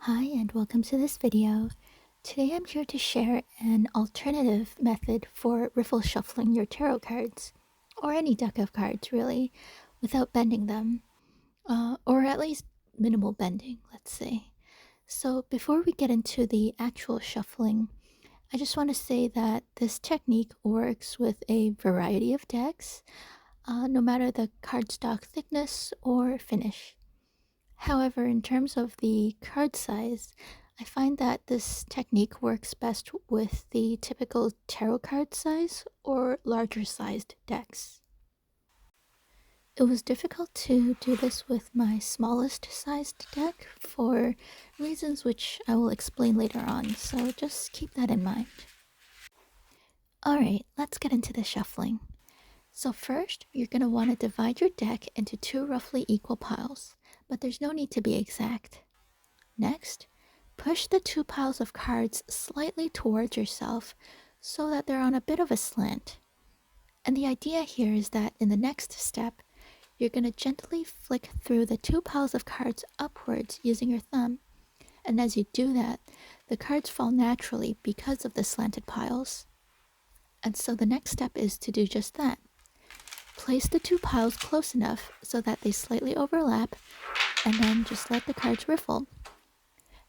Hi and welcome to this video. Today I'm here to share an alternative method for riffle shuffling your tarot cards, or any deck of cards really, without bending them, or at least minimal bending, let's say. So before we get into the actual shuffling, I just want to say that this technique works with a variety of decks, no matter the cardstock thickness or finish. However, in terms of the card size, I find that this technique works best with the typical tarot card size or larger sized decks. It was difficult to do this with my smallest sized deck for reasons which I will explain later on, so just keep that in mind. Alright, let's get into the shuffling. So first, you're going to want to divide your deck into two roughly equal piles, but there's no need to be exact. Next, push the two piles of cards slightly towards yourself so that they're on a bit of a slant. And the idea here is that in the next step, you're going to gently flick through the two piles of cards upwards using your thumb. And as you do that, the cards fall naturally because of the slanted piles. And so the next step is to do just that. Place the two piles close enough so that they slightly overlap, and then just let the cards riffle.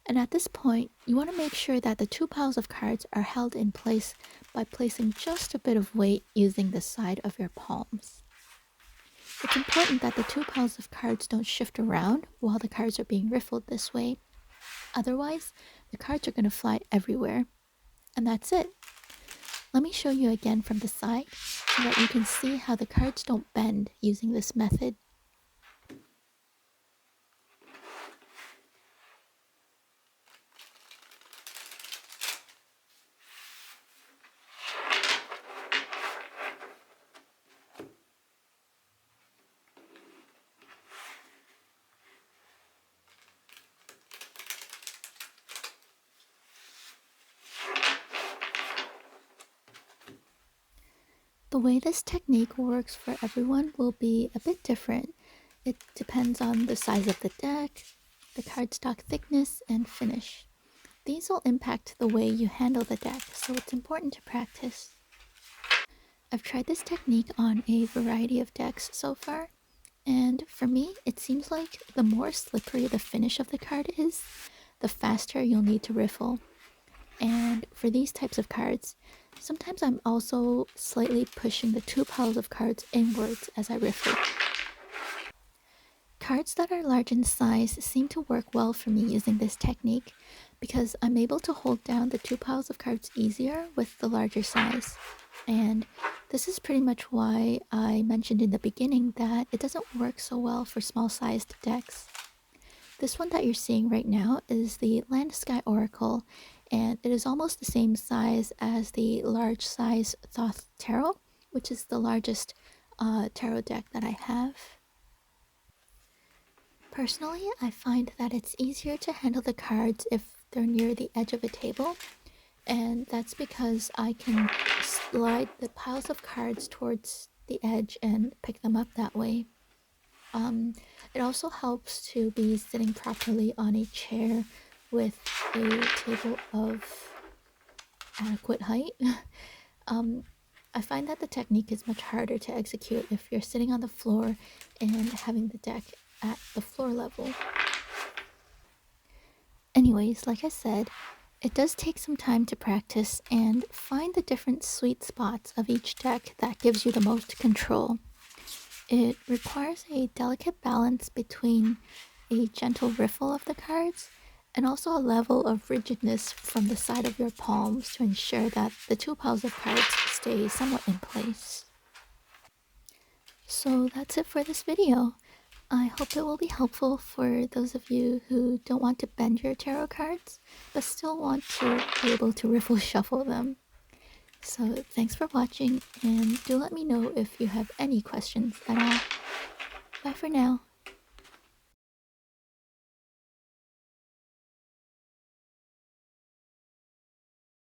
And at this point, you want to make sure that the two piles of cards are held in place by placing just a bit of weight using the side of your palms. It's important that the two piles of cards don't shift around while the cards are being riffled this way. Otherwise, the cards are going to fly everywhere. And that's it. Let me show you again from the side so that you can see how the cards don't bend using this method. The way this technique works for everyone will be a bit different. It depends on the size of the deck, the cardstock thickness, and finish. These will impact the way you handle the deck, so it's important to practice. I've tried this technique on a variety of decks so far, and for me, it seems like the more slippery the finish of the card is, the faster you'll need to riffle. And for these types of cards, sometimes I'm also slightly pushing the two piles of cards inwards as I riffle. Cards that are large in size seem to work well for me using this technique because I'm able to hold down the two piles of cards easier with the larger size. And this is pretty much why I mentioned in the beginning that it doesn't work so well for small-sized decks. This one that you're seeing right now is the Land Sky Oracle, and it is almost the same size as the large size Thoth Tarot, which is the largest tarot deck that I have. Personally, I find that it's easier to handle the cards if they're near the edge of a table, and that's because I can slide the piles of cards towards the edge and pick them up that way. It also helps to be sitting properly on a chair with a table of adequate height. I find that the technique is much harder to execute if you're sitting on the floor and having the deck at the floor level. Anyways, like I said, it does take some time to practice and find the different sweet spots of each deck that gives you the most control. It requires a delicate balance between a gentle riffle of the cards and also a level of rigidness from the side of your palms to ensure that the two piles of cards stay somewhat in place. So that's it for this video. I hope it will be helpful for those of you who don't want to bend your tarot cards, but still want to be able to riffle shuffle them. So thanks for watching, and do let me know if you have any questions at all. Bye for now.